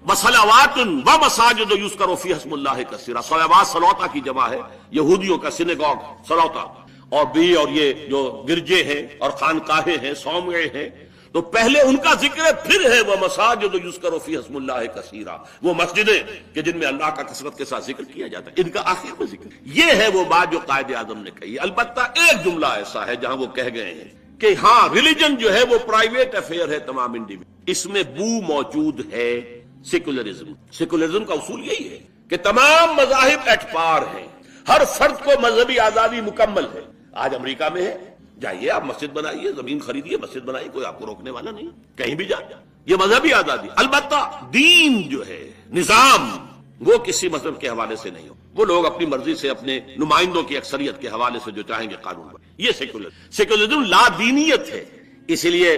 Speaker 2: وَصَلَوَاتٌ وَمَسَاجِدُ يُذْكَرُ فِيهَا اسْمُ اللَّهِ كَثِيرًا۔ صلوات صلوتا کی جمع ہے، یہودیوں کا سینگاگ صلوتا، اور بھی، اور یہ جو گرجے ہیں اور خانقاہیں ہیں، صومعے ہیں، تو پہلے ان کا ذکر ہے، پھر ہے وہ مساجد یذکر فیہا اسم اللہ کثیرا، وہ مسجدیں کہ جن میں اللہ کا کثرت کے ساتھ ذکر کیا جاتا ہے، ان کا آخر میں ذکر۔ یہ ہے وہ بات جو قائد اعظم نے کہی۔ البتہ ایک جملہ ایسا ہے جہاں وہ کہہ گئے ہیں کہ ہاں ریلیجن جو ہے وہ پرائیویٹ افیئر ہے تمام انڈیویجول، اس میں بو موجود ہے سیکولرزم۔ سیکولرزم کا اصول یہی ہے کہ تمام مذاہب ایٹ پار ہیں، ہر فرد کو مذہبی آزادی مکمل ہے۔ آج امریکہ میں ہے، جائیے آپ مسجد بنائیے، زمین خریدیے، مسجد بنائیے، کوئی آپ کو روکنے والا نہیں، کہیں بھی جائیں، یہ مذہبی آزادی۔ البتہ دین جو ہے، نظام، وہ کسی مذہب کے حوالے سے نہیں ہو، وہ لوگ اپنی مرضی سے اپنے نمائندوں کی اکثریت کے حوالے سے جو چاہیں گے قانون بنے، یہ سیکولرزم لا دینیت ہے۔ اس لیے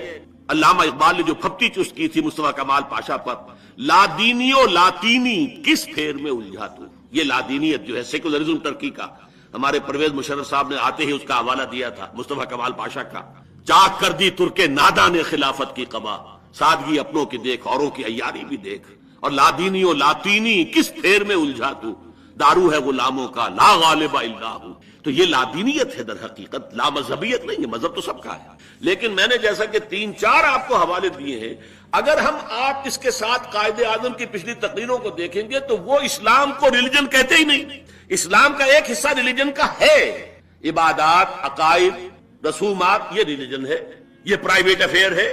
Speaker 2: علامہ اقبال نے جو پھپتی چست کی تھی مصطفیٰ کمال پاشا پر، لا دینیو لاطینی کس پھیر میں الجھا تو، یہ لا دینیت جو ہے سیکولرزم ٹرکی کا، ہمارے پرویز مشرف صاحب نے آتے ہی اس کا حوالہ دیا تھا مصطفیٰ کمال پاشا کا، چاک کر دی ترک نادا نے خلافت کی قبا، سادگی اپنوں کی دیکھ اوروں کی عیاری بھی دیکھ، اور لا دینی و لاطینی کس پھیر میں الجھا تو، دارو ہے غلاموں کا لا غالب الا ہو۔ تو یہ لا دینیت ہے در حقیقت، لا مذہبیت نہیں ہے، مذہب تو سب کا ہے۔ لیکن میں نے جیسا کہ 3-4 آپ کو حوالے دیے ہیں، اگر ہم آپ اس کے ساتھ قائد اعظم کی پچھلی تقریروں کو دیکھیں گے تو وہ اسلام کو ریلیجن کہتے ہی نہیں۔ اسلام کا ایک حصہ ریلیجن کا ہے، عبادات، عقائد، رسومات، یہ ریلیجن ہے۔ یہ پرائیویٹ افیئر ہے،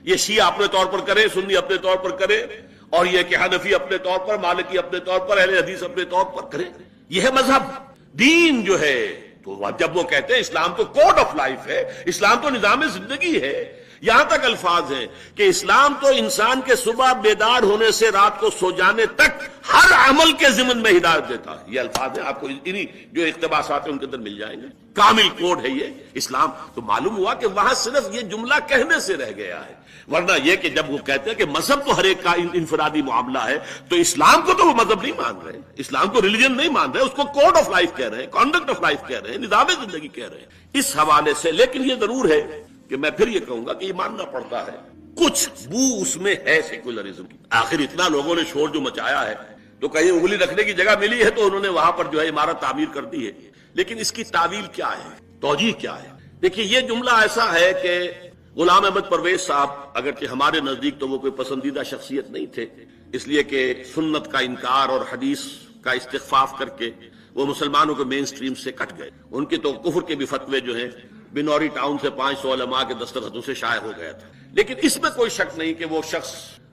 Speaker 2: یہ شیعہ اپنے طور پر کرے، سنی اپنے طور پر کرے، اور یہ کہ حنفی اپنے طور پر، مالکی اپنے طور پر، اہل حدیث اپنے طور پر کرے. یہ ہے مذہب. دین جو ہے تو جب وہ کہتے ہیں اسلام تو کوڈ آف لائف ہے، اسلام تو نظام زندگی ہے، یہاں تک الفاظ ہیں کہ اسلام تو انسان کے صبح بیدار ہونے سے رات کو سو جانے تک ہر عمل کے ضمن میں ہدایت دیتا ہے. یہ الفاظ ہیں، آپ کو انہی جو اقتباسات ہیں ان کے اندر مل جائیں گے. کامل کوڈ ہے یہ اسلام. تو معلوم ہوا کہ وہاں صرف یہ جملہ کہنے سے رہ گیا ہے، ورنہ یہ کہ جب وہ کہتے ہیں کہ مذہب تو ہر ایک کا انفرادی معاملہ ہے، تو اسلام کو تو وہ مذہب نہیں مان رہے، اسلام کو ریلیجن نہیں مان رہے، اس کو کوڈ آف لائف کہہ رہے ہیں، کانڈکٹ آف لائف کہہ رہے ہیں، نظام زندگی کہہ رہے ہیں. اس حوالے سے لیکن یہ ضرور ہے کہ میں پھر یہ کہوں گا کہ یہ ماننا پڑتا ہے کچھ بو اس میں ہے سیکولرزم کی. آخر اتنا لوگوں نے شور جو مچایا ہے، تو کہیں انگلی رکھنے کی جگہ ملی ہے تو انہوں نے وہاں پر جو ہے عمارت تعمیر کر دی ہے. لیکن اس کی تعویل کیا ہے، توجیہ کیا ہے؟ دیکھیے یہ جملہ ایسا ہے کہ غلام احمد پرویز صاحب اگرچہ ہمارے نزدیک تو وہ کوئی پسندیدہ شخصیت نہیں تھے، اس لیے کہ سنت کا انکار اور حدیث کا استخفاف کر کے وہ مسلمانوں کے مین سٹریم سے کٹ گئے. ان کے تو کفر کے بھی فتوے جو ہیں بنوری ٹاؤن سے 500 علماء کے دستخطوں سے شائع ہو گیا تھا. لیکن اس میں کوئی شک نہیں کہ وہ شخص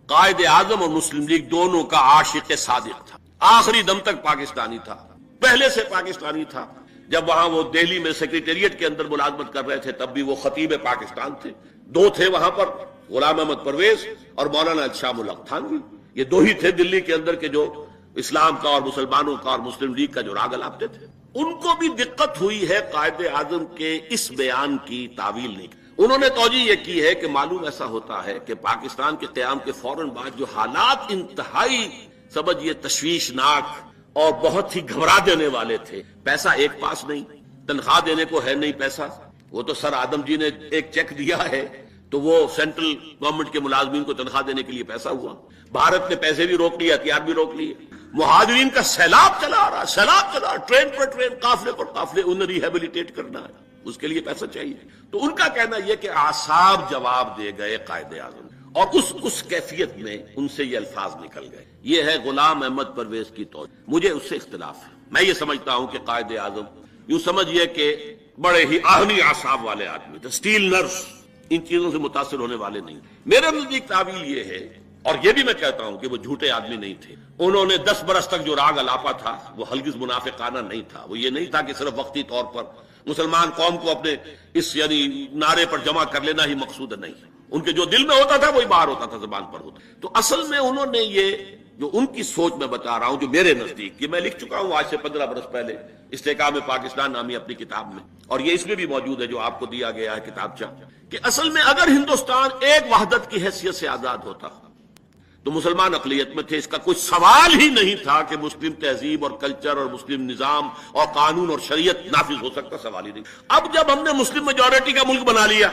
Speaker 2: قائد اعظم اور مسلم لیگ دونوں کا عاشق صادق تھا. آخری دم تک پاکستانی تھا، پہلے سے پاکستانی تھا. جب وہاں وہ دہلی میں سیکریٹریٹ کے اندر ملازمت کر رہے تھے تب بھی وہ خطیب پاکستان تھے. دو تھے وہاں پر، غلام احمد پرویز اور مولانا شاہ ملک تھانوی. یہ دو ہی تھے دلی کے اندر کے جو اسلام کا اور مسلمانوں کا اور مسلم لیگ کا جو راگ الاپتے تھے. ان کو بھی دقت ہوئی ہے قائد اعظم کے اس بیان کی تعویل نہیں. انہوں نے توجہ یہ کی ہے کہ معلوم ایسا ہوتا ہے کہ پاکستان کے قیام کے فوراً بعد جو حالات انتہائی سمجھیے تشویشناک اور بہت ہی گھبرا دینے والے تھے، پیسہ ایک پاس نہیں، تنخواہ دینے کو ہے نہیں پیسہ. وہ تو سر آدم جی نے ایک چیک دیا ہے تو وہ سینٹرل گورنمنٹ کے ملازمین کو تنخواہ دینے کے لیے پیسہ ہوا. بھارت نے پیسے بھی روک لیے، ہتھیار بھی روک لیے. مہاجرین کا سیلاب چلا آ رہا، سیلاب چلا، ٹرین پر ٹرین، قافلے پر قافلے. انہیں ریہیبلیٹیٹ کرنا ہے، اس کے لیے پیسہ چاہیے. تو ان کا کہنا یہ کہ آثار جواب دے گئے قائد اعظم، اور اس کیفیت میں ان سے یہ الفاظ نکل گئے. یہ ہے غلام احمد پرویز کی توجہ. مجھے اس سے اختلاف ہے. میں یہ سمجھتا ہوں کہ قائد اعظم یوں سمجھیے کہ بڑے ہی آہنی اعصاب والے آدمی تھے، اسٹیل نرس، ان چیزوں سے متاثر ہونے والے نہیں. میرے نزدیک تعویل یہ ہے، اور یہ بھی میں کہتا ہوں کہ وہ جھوٹے آدمی نہیں تھے. انہوں نے 10 برس تک جو راگ الاپا تھا وہ ہرگز منافقانہ نہیں تھا. وہ یہ نہیں تھا کہ صرف وقتی طور پر مسلمان قوم کو اپنے اس یعنی نعرے پر جمع کر لینا ہی مقصود نہیں. ان کے جو دل میں ہوتا تھا وہی باہر ہوتا تھا، زبان پر ہوتا. تو اصل میں انہوں نے یہ جو ان کی سوچ میں بتا رہا ہوں، جو میرے نزدیک کہ میں لکھ چکا ہوں آج سے 15 برس پہلے استحکام پاکستان نامی اپنی کتاب میں، اور یہ اس میں بھی موجود ہے جو آپ کو دیا گیا ہے کتابچہ، کہ اصل میں اگر ہندوستان ایک وحدت کی حیثیت سے آزاد ہوتا تو مسلمان اقلیت میں تھے. اس کا کوئی سوال ہی نہیں تھا کہ مسلم تہذیب اور کلچر اور مسلم نظام اور قانون اور شریعت نافذ ہو سکتا، سوال ہی نہیں. اب جب ہم نے مسلم میجورٹی کا ملک بنا لیا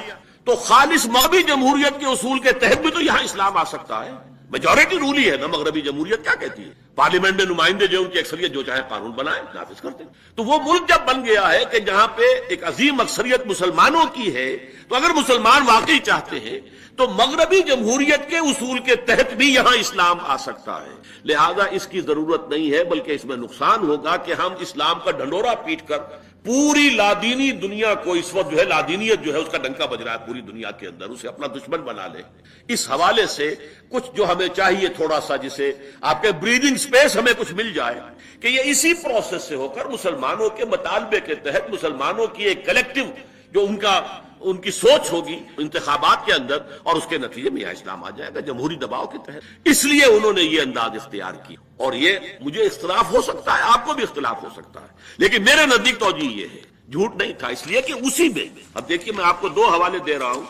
Speaker 2: تو خالص مغربی جمہوریت کے اصول کے تحت بھی تو یہاں اسلام آ سکتا ہے. میجورٹی رول ہی ہے نا مغربی جمہوریت. کیا کہتی ہے؟ پارلیمنٹ میں نمائندے جو ان کی اکثریت جو چاہے قانون بنائے نافذ کرتے. تو وہ ملک جب بن گیا ہے کہ جہاں پہ ایک عظیم اکثریت مسلمانوں کی ہے، تو اگر مسلمان واقعی چاہتے ہیں تو مغربی جمہوریت کے اصول کے تحت بھی یہاں اسلام آ سکتا ہے. لہذا اس کی ضرورت نہیں ہے، بلکہ اس میں نقصان ہوگا کہ ہم اسلام کا ڈھنڈورا پیٹ کر پوری لادینی دنیا کو، اس وقت جو ہے لادینیت جو ہے اس کا ڈنکا بج رہا ہے پوری دنیا کے اندر، اسے اپنا دشمن بنا لے. اس حوالے سے کچھ جو ہمیں چاہیے تھوڑا سا، جسے آپ کے بریدنگ سپیس ہمیں کچھ مل جائے، کہ یہ اسی پروسیس سے ہو کر مسلمانوں کے مطالبے کے تحت مسلمانوں کی ایک کلیکٹو جو ان کی سوچ ہوگی انتخابات کے اندر، اور اس کے نتیجے میں یہاں اسلام آ جائے گا جمہوری دباؤ کے تحت. اس لیے انہوں نے یہ انداز اختیار کی. اور یہ مجھے اختلاف ہو سکتا ہے، آپ کو بھی اختلاف ہو سکتا ہے، لیکن میرے نزدیک توجہ یہ ہے جھوٹ نہیں تھا. اس لیے کہ اسی میں اب دیکھیے میں آپ کو 2 حوالے دے رہا ہوں.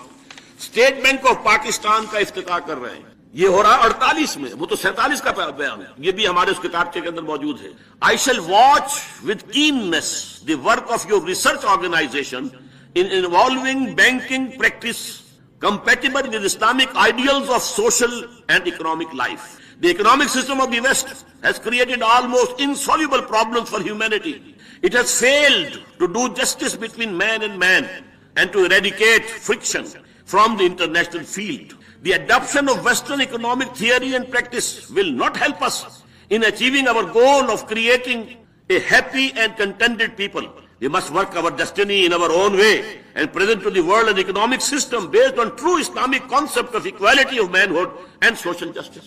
Speaker 2: اسٹیٹ بینک آف پاکستان کا افتتاح کر رہے ہیں، یہ ہو رہا 48 میں، وہ تو 47 کا بیان ہے، یہ بھی ہمارے اس کتابچے کے اندر موجود ہے. I shall watch with keenness the work of your research organization in involving banking practice compatible with Islamic ideals of social and economic life. The economic system of the West has created almost insoluble problems for humanity. It has failed to do justice between man and to eradicate friction from the international field. The adoption of Western economic theory and practice will not help us in achieving our goal of creating a happy and contented people. We must work our destiny in our own way and present to the world an economic system based on true Islamic concept of equality of manhood and social justice.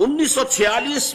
Speaker 2: 1946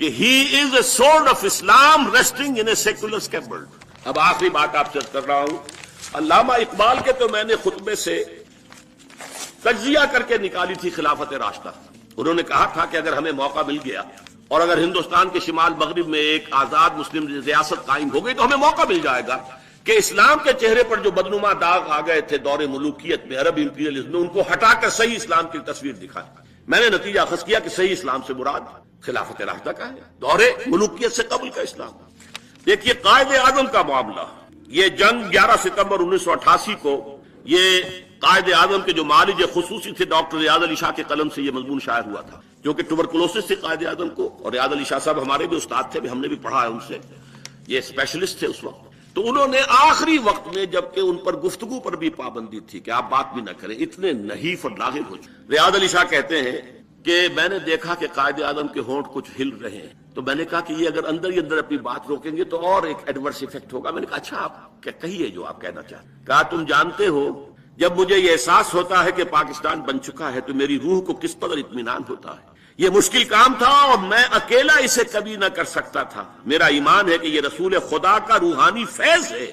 Speaker 2: کہ he is a sword of Islam resting in a secular scabbard. اب آخری بات آپ سے کر رہا ہوں. علامہ اقبال کے تو میں نے خطبے سے تجزیہ کر کے نکالی تھی خلافت راشدہ. انہوں نے کہا تھا کہ اگر ہمیں موقع مل گیا اور اگر ہندوستان کے شمال مغرب میں ایک آزاد مسلم ریاست قائم ہو گئی تو ہمیں موقع مل جائے گا کہ اسلام کے چہرے پر جو بدنما داغ آ گئے تھے دور ملوکیت میں، عرب امپیریلزم میں، ان کو ہٹا کر صحیح اسلام کی تصویر دکھائے. میں نے نتیجہ اخذ کیا کہ صحیح اسلام سے مراد خلافت راشدہ کا ہے، دور ملوکیت سے قبل کا اسلام. دیکھیے قائد اعظم کا معاملہ، یہ جنگ 11 ستمبر 1988 کو یہ قائد اعظم کے جو معالج خصوصی تھے ڈاکٹر ریاض علی شاہ کے قلم سے یہ مضمون شائع ہوا تھا، جو کہ ٹوبرکلوسس سے قائد اعظم کو، اور ریاض علی شاہ صاحب ہمارے بھی استاد تھے، ہم نے بھی پڑھا ہے ان سے، یہ اسپیشلسٹ تھے اس وقت. تو انہوں نے آخری وقت میں جبکہ ان پر گفتگو پر بھی پابندی تھی کہ آپ بات بھی نہ کریں، اتنے نحیف اور لاغر ہو چکے. ریاض علی شاہ کہتے ہیں کہ میں نے دیکھا کہ قائد اعظم کے ہونٹ کچھ ہل رہے ہیں، تو میں نے کہا کہ یہ اگر اندر ہی اندر اپنی بات روکیں گے تو اور ایک ایڈورس ایفیکٹ ہوگا. میں نے کہا اچھا آپ کہیے جو آپ کہنا چاہتے. کہا تم جانتے ہو جب مجھے یہ احساس ہوتا ہے کہ پاکستان بن چکا ہے تو میری روح کو کس قدر اطمینان ہوتا ہے. یہ مشکل کام تھا اور میں اکیلا اسے کبھی نہ کر سکتا تھا. میرا ایمان ہے کہ یہ رسول خدا کا روحانی فیض ہے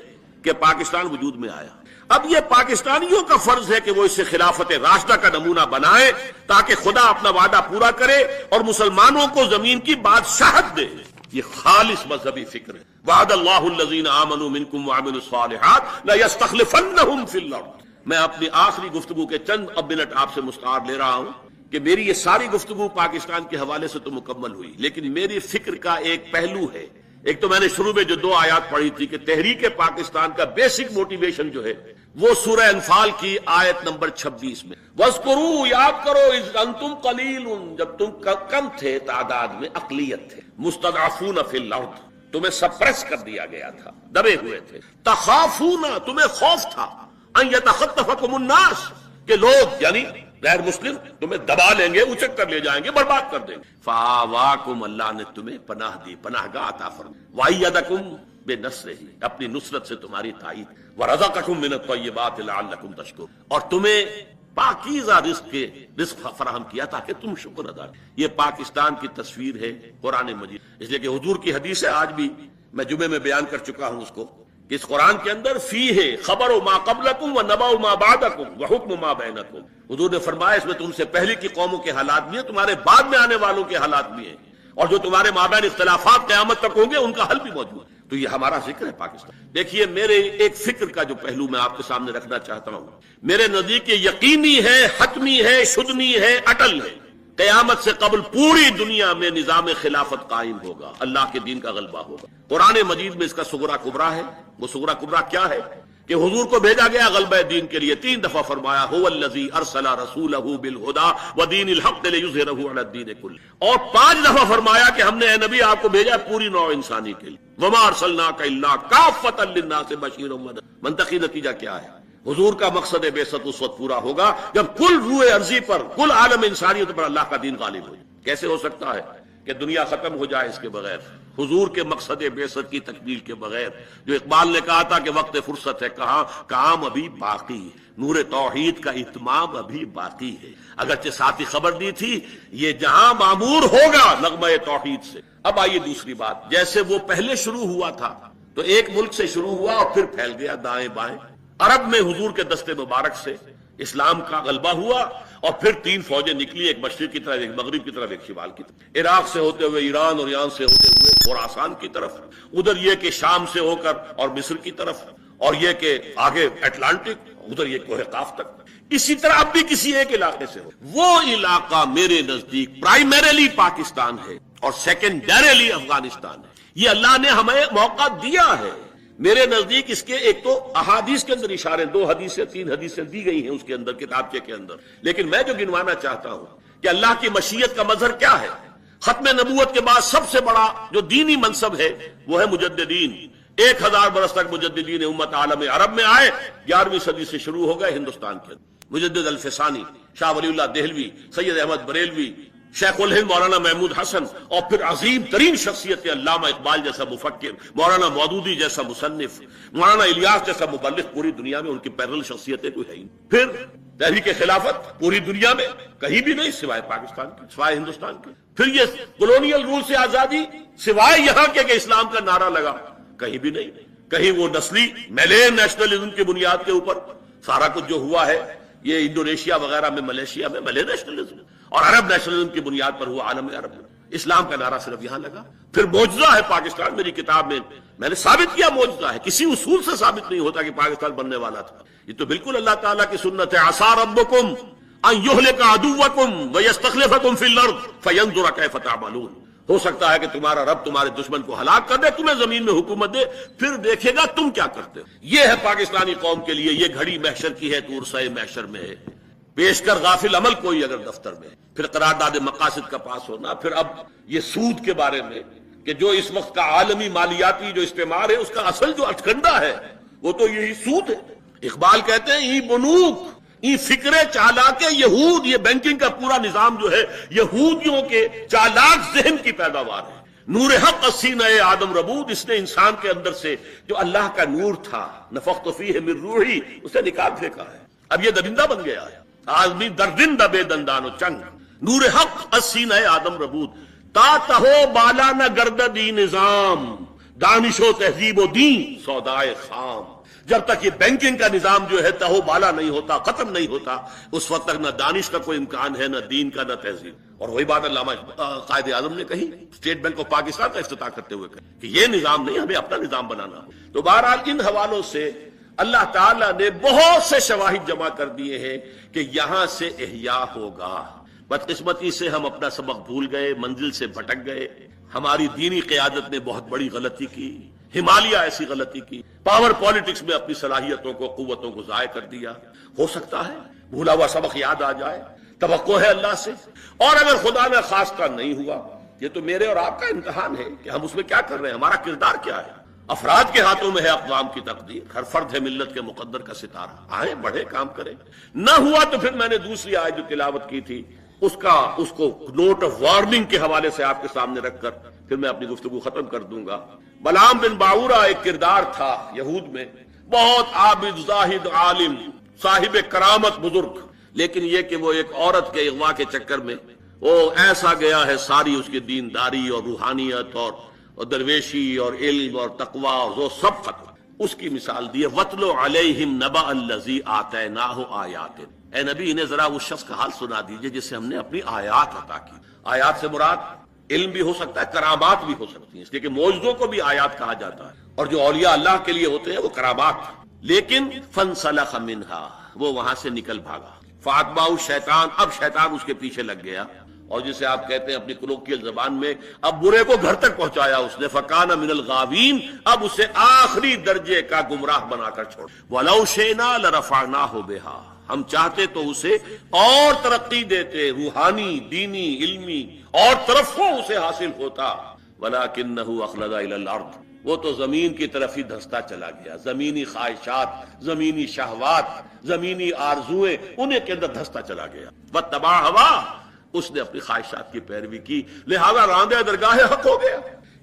Speaker 2: کہ پاکستان وجود میں آیا. اب یہ پاکستانیوں کا فرض ہے کہ وہ اسے خلافت راشدہ کا نمونہ بنائے تاکہ خدا اپنا وعدہ پورا کرے اور مسلمانوں کو زمین کی بادشاہت دے. یہ خالص مذہبی فکر ہے. وعد اللہ الذین آمنوا منکم وعملوا الصالحات لیستخلفنہم فی الارض. میں اپنی آخری گفتگو کے چند اب منٹ آپ سے مستعار لے رہا ہوں کہ میری یہ ساری گفتگو پاکستان کے حوالے سے تو مکمل ہوئی، لیکن میری فکر کا ایک پہلو ہے. ایک تو میں نے شروع میں جو 2 آیات پڑھی تھی کہ تحریک پاکستان کا بیسک موٹیویشن جو ہے وہ سورہ انفال کی آیت نمبر 26 میں وَاذْكُرُوا، یاد کرو اذ انتم قلیل، جب تم کم تھے تعداد میں، اقلیت تھے، مستضعفون فی الارض، تمہیں سپریس کر دیا گیا تھا، دبے ہوئے تھے، تخافون، تمہیں خوف تھا، ان یتخطفکم الناس، کہ لوگ یعنی غیر مسلم تمہیں دبا لیں گے، اچک کر لے جائیں گے، برباد کر دیں گے. فآواکم، اللہ نے تمہیں پناہ دی، پناہ گاہ عطا فرمائی. وأیدکم بنصرہ، اپنی نصرت سے تمہاری تائید. ورزقکم من الطیبات لعلکم تشکرون، اور تمہیں پاکیزہ رزق فراہم کیا تاکہ تم شکر ادا کرو. یہ پاکستان کی تصویر ہے قرآن مجید. اس لیے کہ حضور کی حدیث ہے، آج بھی میں جمعے میں بیان کر چکا ہوں اس کو، کہ اس قرآن کے اندر فی ہے خبر ما قبلکم و نبأ ما بعدکم و حکم ما بینکم. حضور نے فرمایا اس میں تم سے پہلے کی قوموں کے حالات بھی ہیں، تمہارے بعد میں آنے والوں کے حالات بھی ہیں، اور جو تمہارے مابین اختلافات قیامت تک ہوں گے ان کا حل بھی موجود ہے. تو یہ ہمارا ذکر ہے پاکستان. دیکھیے میرے ایک فکر کا جو پہلو میں آپ کے سامنے رکھنا چاہتا ہوں، میرے نزدیک یہ یقینی ہے، حتمی ہے، شدنی ہے، اٹل ہے، قیامت سے قبل پوری دنیا میں نظام خلافت قائم ہوگا، اللہ کے دین کا غلبہ ہوگا. قرآن مجید میں اس کا صغرا کبرا ہے. وہ صغرا کبرا کیا ہے کہ حضور کو بھیجا گیا غلبہ دین کے لیے. 3 دفعہ فرمایا هو الذی ارسل رسولہ بالہدی ودین الحق لیظہرہ علی الدین کلہ، اور 5 دفعہ فرمایا کہ ہم نے اے نبی آپ کو بھیجا پوری نوع انسانی کے لیے. وما ارسلناک الا کافۃ للناس بشیرا ونذیرا. منطقی نتیجہ کیا ہے؟ حضور کا مقصد بعثت اس وقت پورا ہوگا جب کل روح ارضی پر، کل عالم انسانیت پر اللہ کا دین غالب ہو جائے. کیسے ہو سکتا ہے کہ دنیا ختم ہو جائے اس کے بغیر، حضور کے مقصد بعثت کی تکمیل کے بغیر؟ جو اقبال نے کہا تھا کہ وقت فرصت ہے کہاں، کام ابھی باقی ہے، نور توحید کا اتمام ابھی باقی ہے. اگرچہ ساتھ ہی خبر دی تھی یہ جہاں معمور ہوگا نغمہ توحید سے. اب آئیے دوسری بات، جیسے وہ پہلے شروع ہوا تھا تو ایک ملک سے شروع ہوا اور پھر پھیل گیا دائیں بائیں. عرب میں حضور کے دست مبارک سے اسلام کا غلبہ ہوا اور پھر 3 فوجیں نکلی، ایک مشرق کی طرف، ایک مغرب کی طرف، ایک شمال کی طرف. عراق سے ہوتے ہوئے ایران، اور ایران سے ہوتے ہوئے خراسان کی طرف، ادھر یہ کہ شام سے ہو کر اور مصر کی طرف، اور یہ کہ آگے اٹلانٹک، ادھر یہ کوہ قاف تک. اسی طرح اب بھی کسی ایک علاقے سے ہو. وہ علاقہ میرے نزدیک پرائمریلی پاکستان ہے اور سیکنڈریلی افغانستان ہے. یہ اللہ نے ہمیں موقع دیا ہے. میرے نزدیک اس کے ایک تو احادیث کے اندر اشارے، 2 حدیثیں 3 حدیثیں دی گئی ہیں اس کے اندر، کتابچے کے اندر. لیکن میں جو گنوانا چاہتا ہوں کہ اللہ کی مشیت کا مظہر کیا ہے. ختم نبوت کے بعد سب سے بڑا جو دینی منصب ہے وہ ہے مجددین. 1000 برس تک مجددین امت عالم عرب میں آئے. 11ویں صدی سے شروع ہو گئے ہندوستان کے اندر. مجدد الفسانی، شاہ ولی اللہ دہلوی، سید احمد بریلوی، شیخ الہند مولانا محمود حسن، اور پھر عظیم ترین شخصیت علامہ اقبال جیسا مفکر، مولانا مودودی جیسا مصنف، مولانا الیاس جیسا مبلغ. پوری دنیا میں ان کی پیرل شخصیتیں کوئی ہے ہی. پھر تحریک خلافت پوری دنیا میں کہیں بھی نہیں سوائے پاکستان کے، سوائے ہندوستان کے. پھر یہ کولونیل رول سے آزادی سوائے یہاں کے کہ اسلام کا نعرہ لگا، کہیں بھی نہیں. کہیں وہ نسلی ملے نیشنلزم کی بنیاد کے اوپر سارا کچھ جو ہوا ہے، یہ انڈونیشیا وغیرہ میں، ملیشیا میں ملے نیشنلزم اور عرب نیشنلزم کی بنیاد پر ہوا عالم عرب میں. اسلام کا نعرہ صرف یہاں لگا. پھر معجزہ ہے پاکستان. میری کتاب میں نے ثابت کیا معجزہ ہے، کسی اصول سے ثابت نہیں ہوتا کہ پاکستان بننے والا تھا. یہ تو بالکل اللہ تعالیٰ کی سنت ہے. عسى ربكم ان يهلك عدوكم ويستخلفكم في الارض فينظر كيف تعملون. ہو سکتا ہے کہ تمہارا رب تمہارے دشمن کو ہلاک کر دے، تمہیں زمین میں حکومت دے، پھر دیکھے گا تم کیا کرتے ہو. یہ ہے پاکستانی قوم کے لیے. یہ گھڑی محشر کی ہے تو عرصۂ محشر میں ہے. پیش کر غافل عمل کوئی اگر دفتر میں، پھر قرارداد مقاصد کا پاس ہونا. پھر اب یہ سود کے بارے میں کہ جو اس وقت کا عالمی مالیاتی جو استعمار ہے، اس کا اصل جو اٹکنڈا ہے وہ تو یہی سود ہے. اقبال کہتے ہیں ای بنوک ای فکر چالاک یہود. یہ بینکنگ کا پورا نظام جو ہے یہودیوں کے چالاک ذہن کی پیداوار ہے. نور حق السینہ آدم ربود. اس نے انسان کے اندر سے جو اللہ کا نور تھا، نفخت فیہ من روحی، اسے نکال پھینکا ہے. اب یہ درندہ بن گیا ہے. آدمی دردندہ بے دندان و چنگ. نور حق السینہ آدم ربود. تا تہو بالا نہ گرد دی نظام، دانش و تہذیب و دین سودائے خام. جب تک یہ بینکنگ کا نظام جو ہے تہو بالا نہیں ہوتا، ختم نہیں ہوتا، اس وقت تک نہ دانش کا کوئی امکان ہے، نہ دین کا، نہ تہذیب. اور وہی بات علامہ قائد اعظم نے کہی اسٹیٹ بینک آف پاکستان کا افتتاح کرتے ہوئے کہی کہ یہ نظام نہیں، ہمیں اپنا نظام بنانا ہو. تو بہرحال ان حوالوں سے اللہ تعالیٰ نے بہت سے شواہد جمع کر دیے ہیں کہ یہاں سے احیاء ہوگا. بدقسمتی سے ہم اپنا سبق بھول گئے، منزل سے بھٹک گئے. ہماری دینی قیادت نے بہت بڑی غلطی کی. ہمالیہ ایسی غلطی کی، پاور پالیٹکس میں اپنی صلاحیتوں کو، قوتوں کو ضائع کر دیا. ہو سکتا ہے بھولا ہوا سبق یاد آ جائے. توقع ہے اللہ سے. اور اگر خدا نہ خواستہ نہیں ہوا، یہ تو میرے اور آپ کا امتحان ہے کہ ہم اس میں کیا کر رہے ہیں، ہمارا کردار کیا ہے. افراد کے ہاتھوں میں ہے اقوام کی تقدیر. ہر فرد ہے ملت کے مقدر کا ستارہ. آئیں بڑھے، کام کریں. نہ ہوا تو پھر میں نے دوسری آیت جو تلاوت کی تھی اس کو نوٹ آف وارننگ کے حوالے سے آپ کے سامنے رکھ کر پھر میں اپنی گفتگو ختم کر دوں گا. بلعام بن باورا ایک کردار تھا یہود میں، بہت عابد، زاہد، عالم، صاحب کرامت، بزرگ. لیکن یہ کہ وہ ایک عورت کے اغوا کے چکر میں وہ ایسا گیا ہے، ساری اس کی دینداری اور روحانیت اور درویشی اور علم اور تقوی اور وہ سب ختم. اس کی مثال دی ہے وَاتْلُ عَلَيْهِمْ نَبَأَ الَّذِي آتَيْنَاهُ آیَاتٍ. اے نبی انہیں ذرا اس شخص کا حال سنا دیجئے جسے ہم نے اپنی آیات عطا کی. آیات سے مراد علم بھی ہو سکتا ہے، کرامات بھی ہو سکتی ہیں، اس لیے کہ معجزوں کو بھی آیات کہا جاتا ہے. اور جو اولیاء اللہ کے لیے ہوتے ہیں وہ کرامات. لیکن فَانْسَلَخَ مِنْهَا، وہ وہاں سے نکل بھاگا. فَأَتْبَعَهُ الشَّيْطَانُ، اب شیطان اس کے پیچھے لگ گیا. اور جسے آپ کہتے ہیں اپنی کلوکیل زبان میں اب برے کو گھر تک پہنچایا اس نے. فَكَانَ مِنَ الْغَاوِينَ، اب اسے آخری درجے کا گمراہ بنا کر چھوڑ. وَلَوْ شِئْنَا لَرَفَعْنَاهُ بِهَا، ہم چاہتے تو اسے اور ترقی دیتے، روحانی، دینی، علمی اور ترفع اسے حاصل ہوتا. وَلَكِنَّهُ أَخْلَدَ إِلَى الْأَرْضِ، وہ تو زمین کی طرف ہی دھستا چلا گیا. زمینی خواہشات، زمینی شہوات، زمینی آرزویں، انہیں کے اندر دھستا چلا گیا. وَاتَّبَعَ هَوَاهُ، اس نے اپنی خواہشات کی پیروی کی، لہذا راندہ درگاہ حق ہو گیا.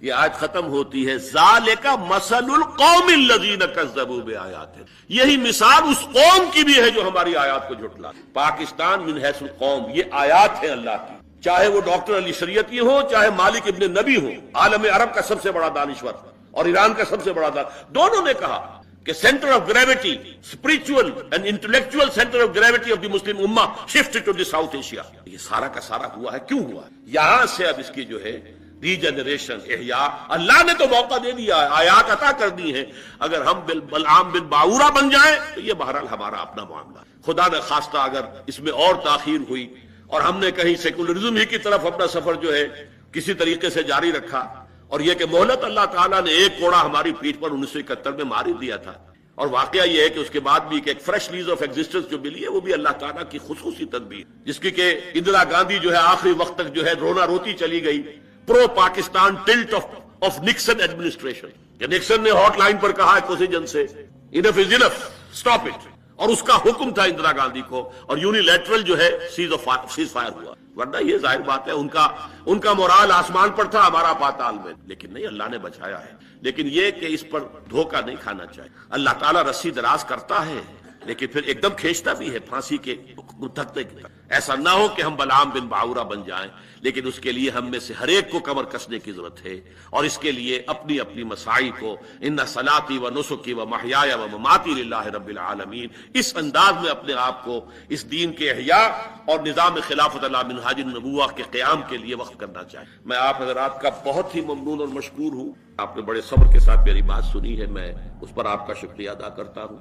Speaker 2: یہ آیت ختم ہوتی ہے ذالک مثل القوم الذین کذبوا بآیاتنا، یہی مثال اس قوم کی بھی ہے جو ہماری آیات کو جھٹلا. پاکستان من حیث القوم، یہ آیات ہیں اللہ کی. چاہے وہ ڈاکٹر علی شریعتی ہو، چاہے مالک ابن نبی ہو، عالم عرب کا سب سے بڑا دانشور اور ایران کا سب سے بڑا دونوں نے کہا کہ centre of gravity, spiritual and intellectual centre of gravity of the Muslim ummah shift to the South Asia. یہ سارا کا سارا ہوا ہے. کیوں ہوا؟ یہاں سے اب اس کی جو ہے ریجنریشن، احیاء، اللہ نے تو موقع دے دیا ہے، آیات عطا کر دی ہیں. اگر ہم بلعام بن باورا بن جائیں تو یہ بہرحال ہمارا اپنا معاملہ. خدا نہ خواستہ اگر اس میں اور تاخیر ہوئی اور ہم نے کہیں سیکولرزم ہی کی طرف اپنا سفر جو ہے کسی طریقے سے جاری رکھا، اور یہ کہ مہلت اللہ تعالیٰ نے ایک کوڑا ہماری پیٹھ پر 1971 میں مار ہی دیا تھا. اور واقعہ یہ ہے کہ اس کے بعد بھی ایک فریش لیز آف ایگزسٹنس جو ملی ہے وہ بھی اللہ تعالیٰ کی خصوصی تدبیر، جس کی کہ اندرا گاندھی جو ہے آخری وقت تک جو ہے رونا روتی چلی گئی. Pro Pakistan tilt of Nixon administration, کہ نکسن نے ہاٹ لائن پر کہا ہے کوسیجن سے انف از انف، اسٹاپ اٹ، اور اس کا حکم تھا اندرا گاندھی کو، اور یونیلیٹرل جو ہے سیز فائر ہوا. ورنہ یہ ظاہر بات ہے ان کا مورال آسمان پر تھا، ہمارا پاتال میں. لیکن نہیں، اللہ نے بچایا ہے. لیکن یہ کہ اس پر دھوکہ نہیں کھانا چاہیے. اللہ تعالیٰ رسی دراز کرتا ہے لیکن پھر ایک دم کھینچتا بھی ہے پھانسی کے دھکے کی طرح۔ ایسا نہ ہو کہ ہم بلعام بن باعورہ بن جائیں، لیکن اس کے لیے ہم میں سے ہر ایک کو کمر کسنے کی ضرورت ہے، اور اس کے لیے اپنی اپنی مساعی کو ان صلاتی و نسکی و محیای و مماتی للہ رب العالمین، اس انداز میں اپنے آپ کو اس دین کے احیاء اور نظام خلافت علی منہاج النبوہ کے قیام کے لیے وقف کرنا چاہیے۔ میں آپ حضرات کا بہت ہی ممنون اور مشکور ہوں، آپ نے بڑے صبر کے ساتھ میری بات سنی ہے، میں اس پر آپ کا شکریہ ادا کرتا ہوں۔